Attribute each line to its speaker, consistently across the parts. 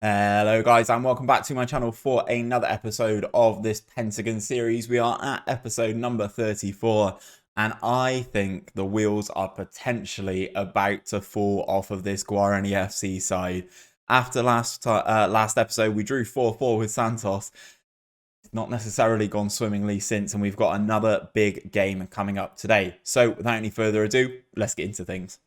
Speaker 1: Hello guys and welcome back to my channel for another episode of this Pentagon series. We are at episode number 34 and I think the wheels are potentially about to fall off of this Guarani FC side. After last episode we drew 4-4 with Santos. It's not necessarily gone swimmingly since, and we've got another big game coming up today. So without any further ado, let's get into things.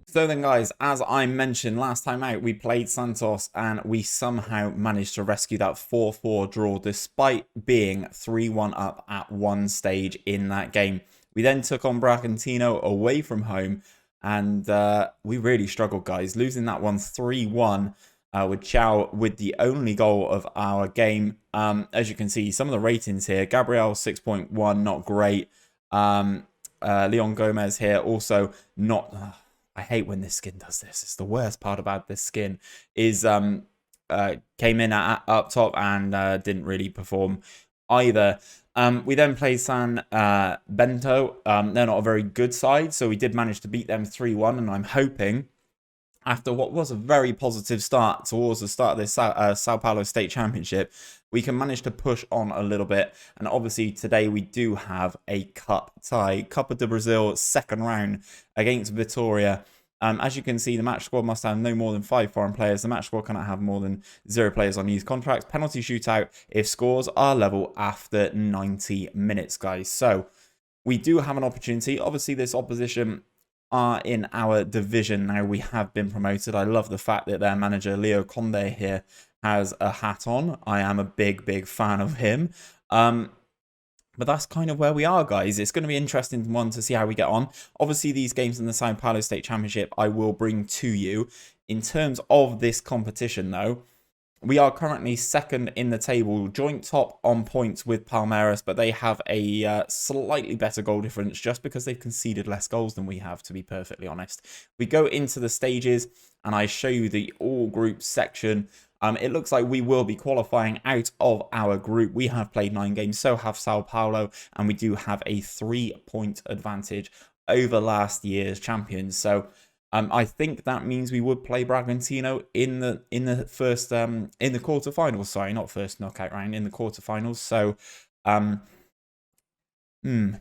Speaker 1: So then guys, as I mentioned last time out, we played Santos and we somehow managed to rescue that 4-4 draw despite being 3-1 up at one stage in that game. We then took on Bragantino away from home and we really struggled, guys, losing that one 3-1 with Chow with the only goal of our game. As you can see, some of the ratings here, Gabriel 6.1, not great. Leon Gomez here also not... I hate when this skin does this. It's the worst part about this skin is came in up top and didn't really perform either. We then played San Bento. They're not a very good side, so we did manage to beat them 3-1, and I'm hoping after what was a very positive start towards the start of this Sao Paulo State Championship, we can manage to push on a little bit. And obviously today we do have a cup tie. Copa do Brazil second round against Vitoria. As you can see, the match squad must have no more than 5 foreign players. The match squad cannot have more than 0 players on youth contracts. Penalty shootout if scores are level after 90 minutes, guys. So we do have an opportunity. Obviously, this opposition are in our division now. We have been promoted. I love the fact that their manager Leo Conde here has a hat on. I am a big fan of him. But that's kind of where we are, guys. It's going to be interesting one to see how we get on. Obviously, these games in the Sao Paulo State Championship I will bring to you. In terms of this competition, though, we are currently second in the table, joint top on points with Palmeiras, but they have a slightly better goal difference just because they've conceded less goals than we have, to be perfectly honest. We go into the stages and I show you the all group section. It looks like we will be qualifying out of our group. We have played 9 games, so have Sao Paulo, and we do have a 3-point advantage over last year's champions. So I think that means we would play Bragantino in the first in the quarterfinals. Sorry, not first knockout round, in the quarterfinals. So going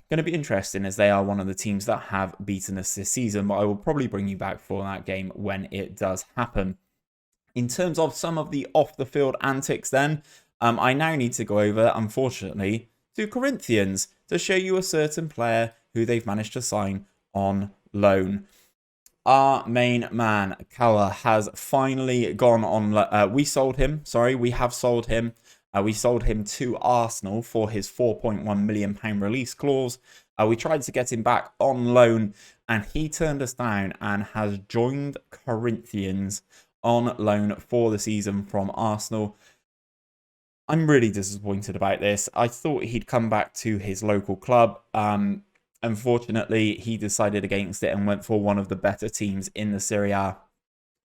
Speaker 1: to be interesting as they are one of the teams that have beaten us this season. But I will probably bring you back for that game when it does happen. In terms of some of the off-the-field antics then, I now need to go over, unfortunately, to Corinthians to show you a certain player who they've managed to sign on loan. Our main man, Kawa, has finally gone on... we sold him. Sorry, we have sold him. We sold him to Arsenal for his £4.1 million release clause. We tried to get him back on loan, and he turned us down and has joined Corinthians on loan for the season from Arsenal. I'm really disappointed about this. I thought he'd come back to his local club. Unfortunately, he decided against it and went for one of the better teams in the Serie A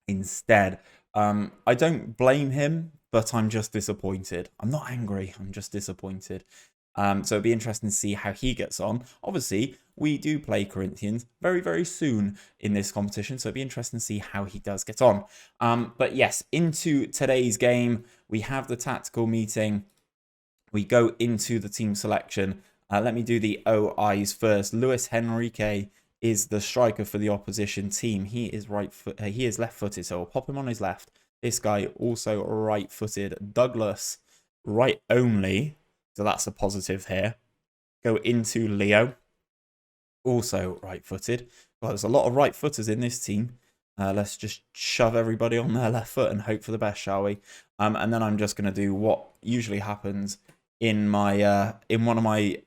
Speaker 1: instead. I don't blame him, but I'm just disappointed. I'm not angry, I'm just disappointed. So it'll be interesting to see how he gets on. Obviously, we do play Corinthians very soon in this competition, so it'll be interesting to see how he does get on. But yes, into today's game, we have the tactical meeting. We go into the team selection. Let me do the OIs first. Luis Henrique is the striker for the opposition team. He is he is left-footed, so we'll pop him on his left. This guy also right-footed. Douglas, right only. So that's a positive here. Go into Leo. Also right-footed. Well, there's a lot of right-footers in this team. Let's just shove everybody on their left foot and hope for the best, shall we? And then I'm just going to do what usually happens in my in one of my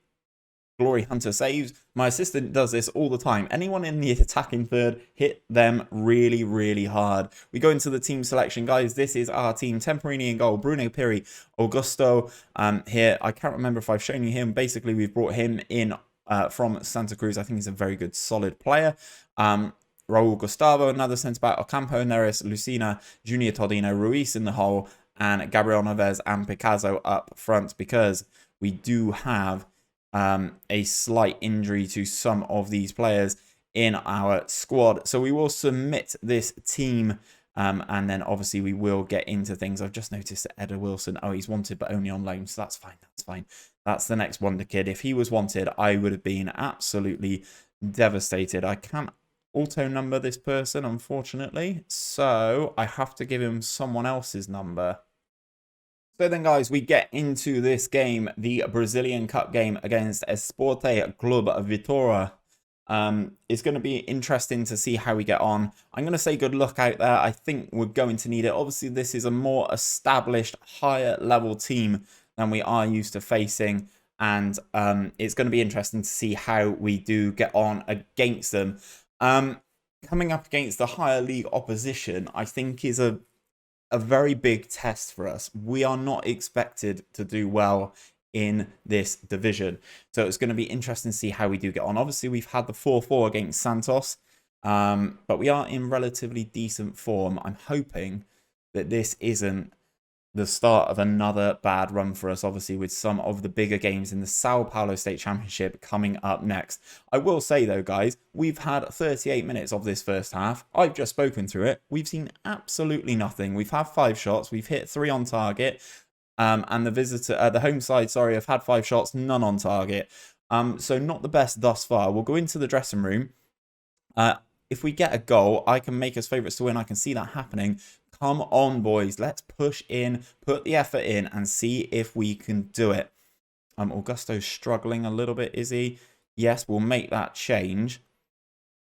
Speaker 1: Glory Hunter saves. My assistant does this all the time. Anyone in the attacking third, hit them really hard. We go into the team selection, guys. This is our team. Temperini in goal. Bruno Piri, Augusto here. I can't remember if I've shown you him. Basically, we've brought him in from Santa Cruz. I think he's a very good, solid player. Raul Gustavo, another centre-back. Ocampo, Neres, Lucina, Junior Todino, Ruiz in the hole, and Gabriel Neves and Picasso up front because we do have a slight injury to some of these players in our squad. So we will submit this team, and then obviously we will get into things. I've just noticed that Eder Wilson, oh, he's wanted but only on loan, so that's fine, that's fine. That's the next wonder kid. If he was wanted, I would have been absolutely devastated. I can't auto number this person, unfortunately, so I have to give him someone else's number. So then, guys, we get into this game, the Brazilian Cup game against Esporte Club Vitoria. It's going to be interesting to see how we get on. I'm going to say good luck out there. I think we're going to need it. Obviously, this is a more established, higher level team than we are used to facing. And it's going to be interesting to see how we do get on against them. Coming up against the higher league opposition, I think is a very big test for us. We are not expected to do well in this division. So it's going to be interesting to see how we do get on. Obviously, we've had the 4-4 against Santos, but we are in relatively decent form. I'm hoping that this isn't the start of another bad run for us, obviously, with some of the bigger games in the Sao Paulo State Championship coming up next. I will say, though, guys, we've had 38 minutes of this first half. I've just spoken through it. We've seen absolutely nothing. We've had 5 shots. We've hit 3 on target. And the home side, sorry, have had 5 shots, none on target. So not the best thus far. We'll go into the dressing room. If we get a goal, I can make us favourites to win. I can see that happening. Come on, boys. Let's push in, put the effort in, and see if we can do it. Augusto's struggling a little bit, is he? Yes, we'll make that change.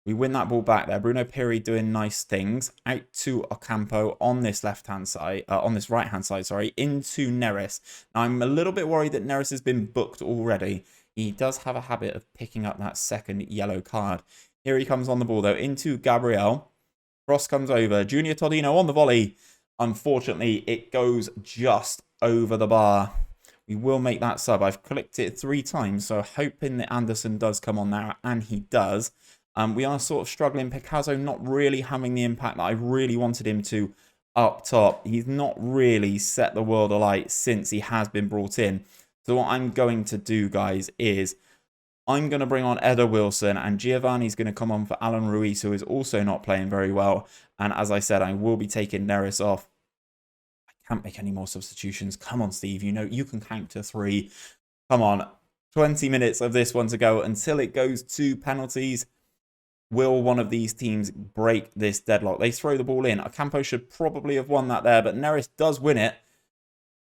Speaker 1: We win that ball back there. Bruno Piri doing nice things. Out to Ocampo on this left-hand side, on this right-hand side, sorry, into Neres. Now, I'm a little bit worried that Neres has been booked already. He does have a habit of picking up that second yellow card. Here he comes on the ball, though, into Gabriel. Cross comes over. Junior Todino on the volley. Unfortunately, it goes just over the bar. We will make that sub. I've clicked it 3 times, so hoping that Anderson does come on now, and he does. We are sort of struggling. Picasso not really having the impact that I really wanted him to up top. He's not really set the world alight since he has been brought in. So what I'm going to do, guys, is I'm going to bring on Eder Wilson, and Giovanni's going to come on for Alan Ruiz, who is also not playing very well. And as I said, I will be taking Neres off. I can't make any more substitutions. Come on, Steve. You know, you can count to 3. Come on. 20 minutes of this one to go until it goes to penalties. Will one of these teams break this deadlock? They throw the ball in. Ocampo should probably have won that there, but Neres does win it.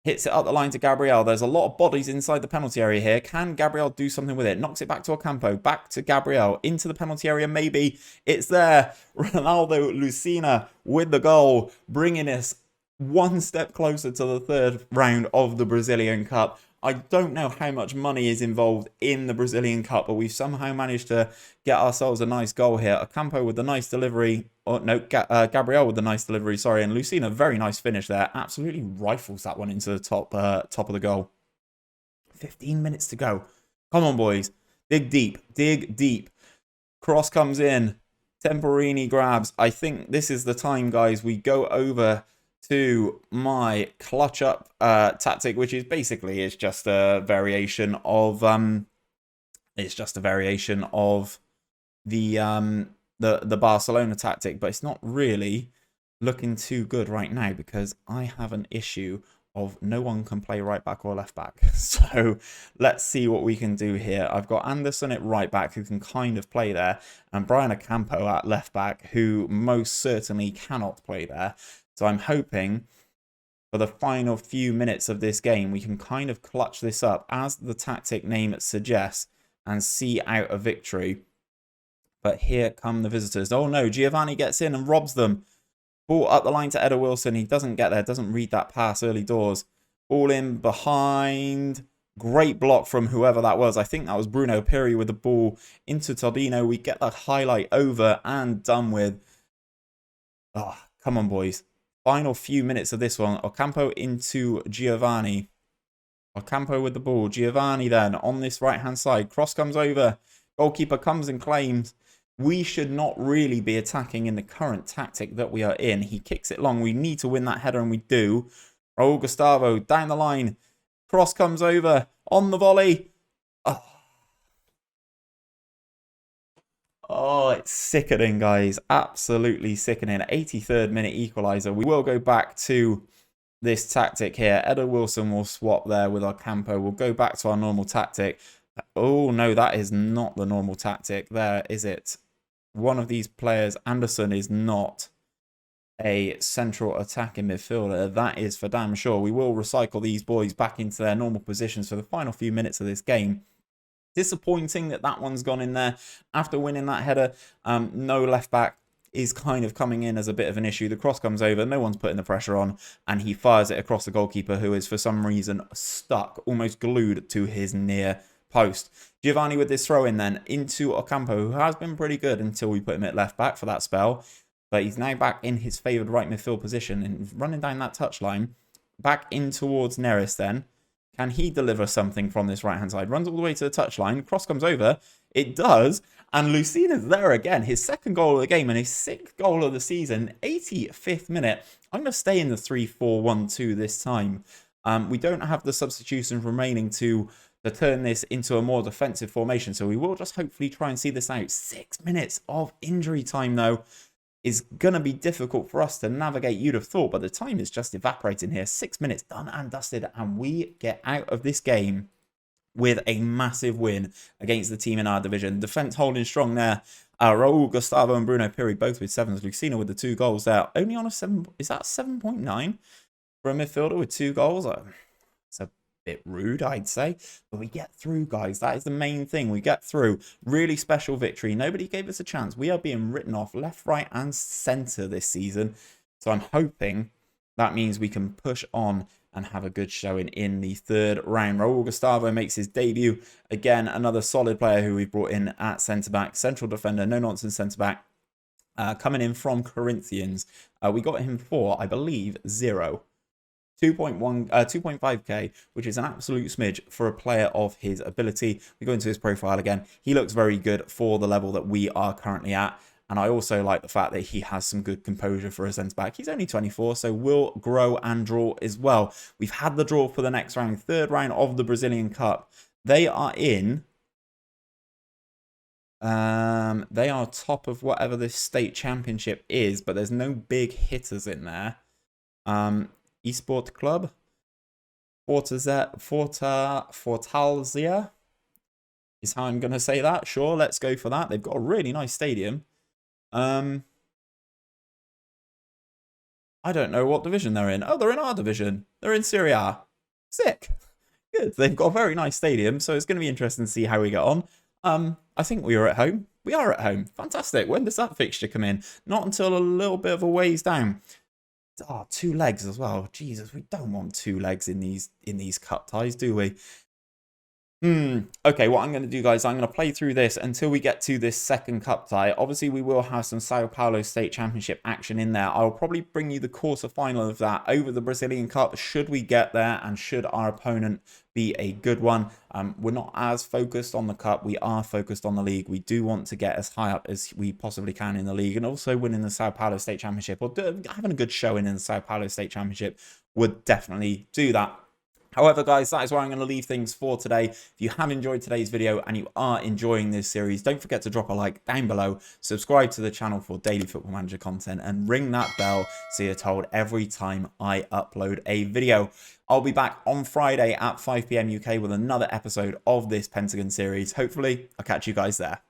Speaker 1: Hits it up the line to Gabriel. There's a lot of bodies inside the penalty area here. Can Gabriel do something with it? Knocks it back to Ocampo. Back to Gabriel. Into the penalty area, maybe. It's there. Ronaldo Lucina with the goal. Bringing us one step closer to the 3rd round of the Brazilian Cup. I don't know how much money is involved in the Brazilian Cup, but we've somehow managed to get ourselves a nice goal here. Ocampo with the nice delivery. Oh, no, Gabriel with the nice delivery, sorry. And Lucina, very nice finish there. Absolutely rifles that one into the top of the goal. 15 minutes to go. Come on, boys. Dig deep. Dig deep. Cross comes in. Temporini grabs. I think this is the time, guys. We go over to my clutch up tactic, which is basically it's just a variation of the Barcelona tactic, but it's not really looking too good right now because I have an issue of no one can play right back or left back. So let's see what we can do here. I've got Anderson at right back who can kind of play there, and Brian Ocampo at left back who most certainly cannot play there. So I'm hoping for the final few minutes of this game, we can kind of clutch this up as the tactic name suggests and see out a victory. But here come the visitors. Oh no, Giovanni gets in and robs them. Ball up the line to Eder Wilson. He doesn't get there, doesn't read that pass early doors. Ball in behind. Great block from whoever that was. I think that was Bruno Piri with the ball into Todino. We get the highlight over and done with. Oh, come on, boys. Final few minutes of this one. Ocampo into Giovanni. Ocampo with the ball. Giovanni then on this right-hand side. Cross comes over. Goalkeeper comes and claims. We should not really be attacking in the current tactic that we are in. He kicks it long. We need to win that header, and we do. Raul Gustavo down the line. Cross comes over on the volley. Oh, it's sickening, guys. Absolutely sickening. 83rd minute equaliser. We will go back to this tactic here. Eda Wilson will swap there with our Campo. We'll go back to our normal tactic. Oh, no, that is not the normal tactic there, is it? One of these players, Anderson, is not a central attacking midfielder. That is for damn sure. We will recycle these boys back into their normal positions for the final few minutes of this game. Disappointing that that one's gone in there after winning that header. No left back is kind of coming in as a bit of an issue. The cross comes over, no one's putting the pressure on, and he fires it across the goalkeeper, who is for some reason stuck, almost glued to his near post. Giovanni with this throw in then into Ocampo, who has been pretty good until we put him at left back for that spell. But he's now back in his favoured right midfield position and running down that touchline. Back in towards Neris then. Can he deliver something from this right-hand side? Runs all the way to the touchline. Cross comes over. It does. And Lucina's there again. His second goal of the game and his 6th goal of the season. 85th minute. I'm going to stay in the 3-4-1-2 this time. We don't have the substitutions remaining to turn this into a more defensive formation. So we will just hopefully try and see this out. 6 minutes of injury time, though, is going to be difficult for us to navigate, you'd have thought, but the time is just evaporating here. 6 minutes done and dusted, and we get out of this game with a massive win against the team in our division. Defence holding strong there. Raul, Gustavo and Bruno Piri both with 7s. Lucina with the 2 goals there. Only on a 7, is that 7.9 for a midfielder with 2 goals? It's a bit rude, I'd say, but we get through, guys. That is the main thing. We get through. Really special victory. Nobody gave us a chance. We are being written off left, right and centre this season, so I'm hoping that means we can push on and have a good showing in the 3rd round. Raul Gustavo makes his debut. Again, another solid player who we brought in at centre-back. Central defender, no-nonsense centre-back. Coming in from Corinthians. We got him for, I believe, 2.5k, which is an absolute smidge for a player of his ability. We go into his profile again. He looks very good for the level that we are currently at. And I also like the fact that he has some good composure for a centre-back. He's only 24, so will grow and draw as well. We've had the draw for the next round, 3rd round of the Brazilian Cup. They are in. They are top of whatever this state championship is, but there's no big hitters in there. Esport Club. Fortaleza is how I'm going to say that. Sure, let's go for that. They've got a really nice stadium. I don't know what division they're in. Oh, they're in our division. They're in Serie A. Sick. Good. They've got a very nice stadium, so it's going to be interesting to see how we get on. I think we are at home. We are at home. Fantastic. When does that fixture come in? Not until a little bit of a ways down. Oh, 2 legs as well. Jesus, we don't want 2 legs in these cup ties, do we? Okay, what I'm going to do, guys, I'm going to play through this until we get to this 2nd cup tie. Obviously, we will have some Sao Paulo State Championship action in there. I'll probably bring you the quarter-final of that over the Brazilian Cup, should we get there, and should our opponent be a good one. We're not as focused on the Cup. We are focused on the league. We do want to get as high up as we possibly can in the league, and also winning the Sao Paulo State Championship, or having a good showing in the Sao Paulo State Championship would definitely do that. However, guys, that is where I'm going to leave things for today. If you have enjoyed today's video and you are enjoying this series, don't forget to drop a like down below, subscribe to the channel for daily Football Manager content, and ring that bell so you're told every time I upload a video. I'll be back on Friday at 5 PM UK with another episode of this Pentagon series. Hopefully, I'll catch you guys there.